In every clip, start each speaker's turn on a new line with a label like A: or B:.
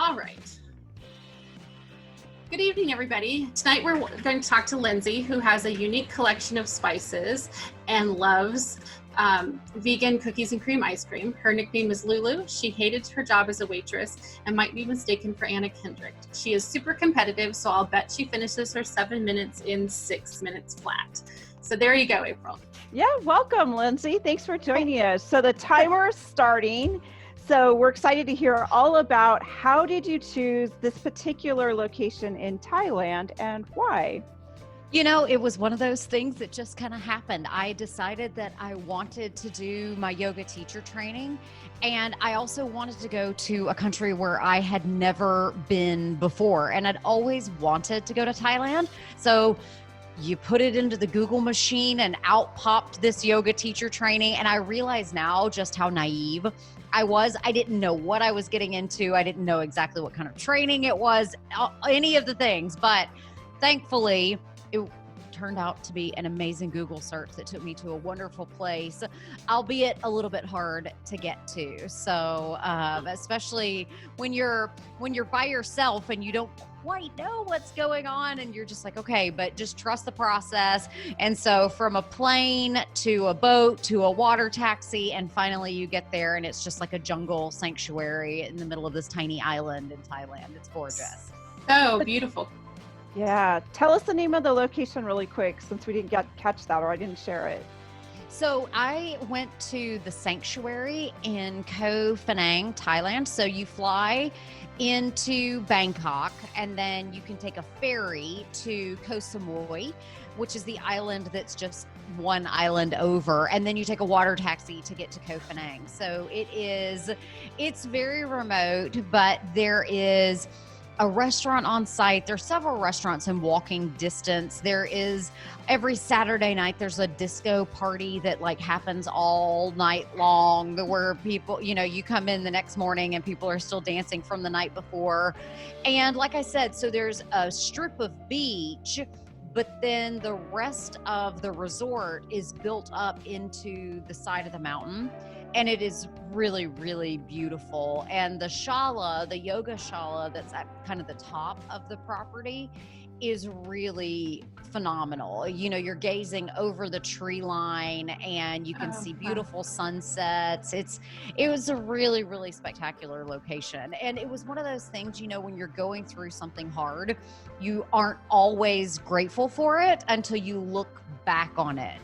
A: All right. Good evening, everybody. Tonight we're going to talk to Lindsey, who has a unique collection of spices and loves vegan cookies and cream ice cream. Her nickname is Lulu. She hated her job as a waitress and might be mistaken for Anna Kendrick. She is super competitive, so I'll bet she finishes her 7 minutes in 6 minutes flat. So there you go, April.
B: Yeah, welcome, Lindsey. Thanks for joining us. So the timer is starting. So we're excited to hear all about how did you choose this particular location in Thailand and why?
C: You know, it was one of those things that just kind of happened. I decided that I wanted to do my yoga teacher training, and I also wanted to go to a country where I had never been before, and I'd always wanted to go to Thailand. So you put it into the Google machine and out popped this yoga teacher training, and I realize now just how naive I was. I didn't know what I was getting into. I didn't know exactly what kind of training it was, any of the things, but thankfully, it turned out to be an amazing Google search that took me to a wonderful place, albeit a little bit hard to get to. So especially when you're by yourself and you don't quite know what's going on and you're just like, okay, but just trust the process. And so from a plane to a boat to a water taxi, and finally you get there and it's just like a jungle sanctuary in the middle of this tiny island in Thailand. It's gorgeous.
A: So beautiful.
B: Yeah, tell us the name of the location really quick since we didn't catch that or I didn't share it.
C: So I went to the Sanctuary in Koh Phanang, Thailand. So you fly into Bangkok and then you can take a ferry to Koh Samui, which is the island that's just one island over. And then you take a water taxi to get to Koh Phanang. So it's very remote, but there is a restaurant on site. There's several restaurants in walking distance. There is every Saturday night, there's a disco party that like happens all night long where people, you come in the next morning and people are still dancing from the night before. And like I said, so there's a strip of beach, but then the rest of the resort is built up into the side of the mountain. And it is really, really beautiful. And the shala, the yoga shala that's at kind of the top of the property is really phenomenal. You're gazing over the tree line and you can see beautiful sunsets. It was a really, really spectacular location. And it was one of those things, when you're going through something hard, you aren't always grateful for it until you look back on it.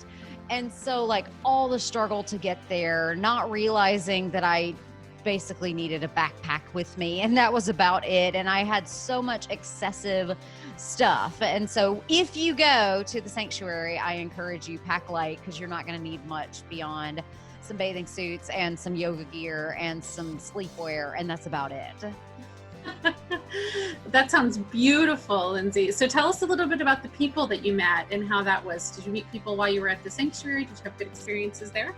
C: And so like all the struggle to get there, not realizing that I basically needed a backpack with me and that was about it. And I had so much excessive stuff. And so if you go to the sanctuary, I encourage you pack light because you're not going to need much beyond some bathing suits and some yoga gear and some sleepwear. And that's about it.
A: That sounds beautiful, Lindsey. So tell us a little bit about the people that you met and how that was. Did you meet people while you were at the sanctuary? Did you have good experiences there?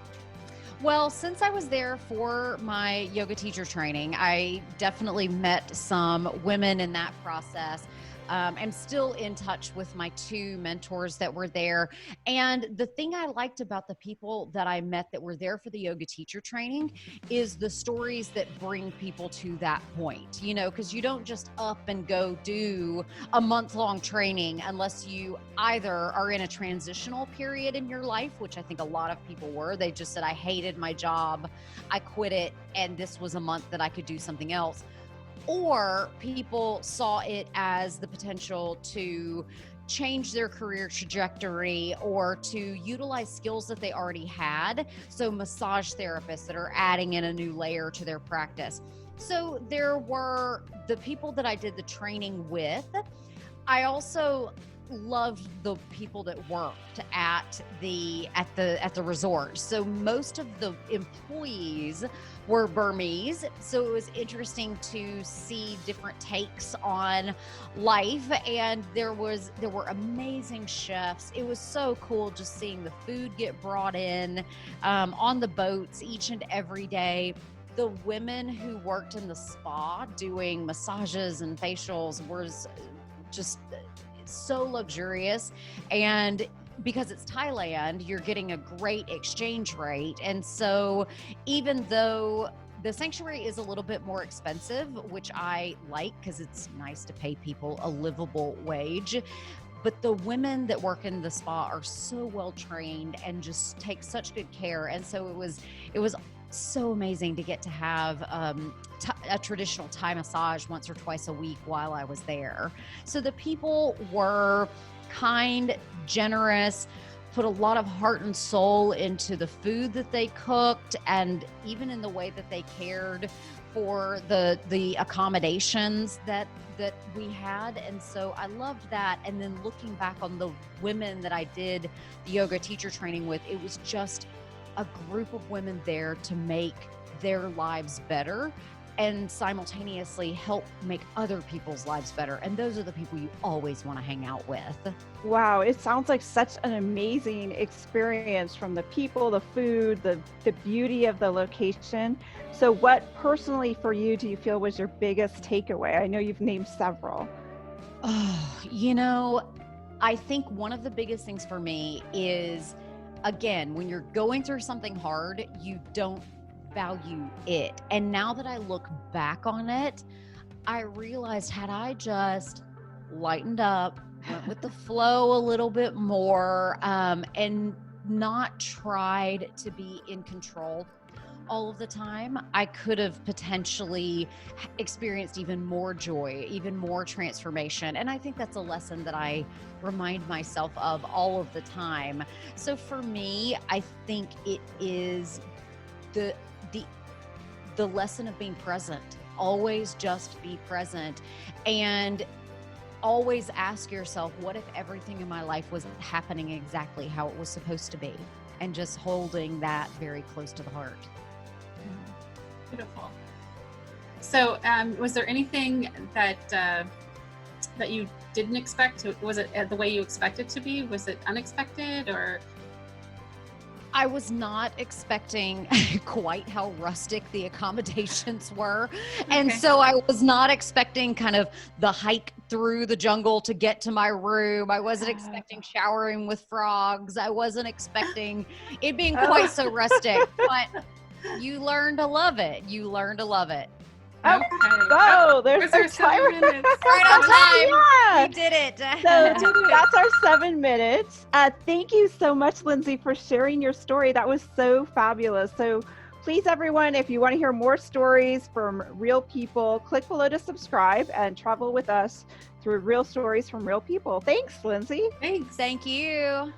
C: Well, since I was there for my yoga teacher training, I definitely met some women in that process. I'm still in touch with my two mentors that were there. And the thing I liked about the people that I met that were there for the yoga teacher training is the stories that bring people to that point, because you don't just up and go do a month-long training unless you either are in a transitional period in your life, which I think a lot of people were. They just said, I hated my job, I quit it, and this was a month that I could do something else. Or people saw it as the potential to change their career trajectory or to utilize skills that they already had. So massage therapists that are adding in a new layer to their practice. So there were the people that I did the training with. I also loved the people that worked at the resort. So most of the employees were Burmese. So it was interesting to see different takes on life. And there were amazing chefs. It was so cool just seeing the food get brought in on the boats each and every day. The women who worked in the spa doing massages and facials was just so luxurious. And because it's Thailand, you're getting a great exchange rate. And so even though the Sanctuary is a little bit more expensive, which I like because it's nice to pay people a livable wage. But the women that work in the spa are so well trained and just take such good care. And so it was so amazing to get to have a traditional Thai massage once or twice a week while I was there. So the people were kind, generous, put a lot of heart and soul into the food that they cooked, and even in the way that they cared for the accommodations that we had. And so I loved that. And then looking back on the women that I did the yoga teacher training with, it was just a group of women there to make their lives better and simultaneously help make other people's lives better. And those are the people you always want to hang out with.
B: Wow, it sounds like such an amazing experience, from the people, the food, the beauty of the location. So what personally for you do you feel was your biggest takeaway? I know you've named several.
C: Oh, I think one of the biggest things for me is, again, when you're going through something hard, you don't value it. And now that I look back on it, I realized, had I just lightened up, went with the flow a little bit more, and not tried to be in control all of the time, I could have potentially experienced even more joy, even more transformation. And I think that's a lesson that I remind myself of all of the time. So for me, I think it is the lesson of being present. Always just be present, and always ask yourself, what if everything in my life was happening exactly how it was supposed to be? And just holding that very close to the heart.
A: Beautiful. So was there anything that you didn't expect? Was it the way you expected to be? Was it unexpected, or?
C: I was not expecting quite how rustic the accommodations were. And so I was not expecting kind of the hike through the jungle to get to my room. I wasn't expecting showering with frogs. I wasn't expecting it being quite so rustic, but you learn to love it. You learn to love it.
B: Okay. Oh, there's our
A: 7 minutes.
C: Right on time.
B: Yeah.
C: You did it.
B: So that's our 7 minutes. Thank you so much, Lindsey, for sharing your story. That was so fabulous. So please, everyone, if you want to hear more stories from real people, click below to subscribe and travel with us through real stories from real people. Thanks, Lindsey.
A: Thanks.
C: Thank you.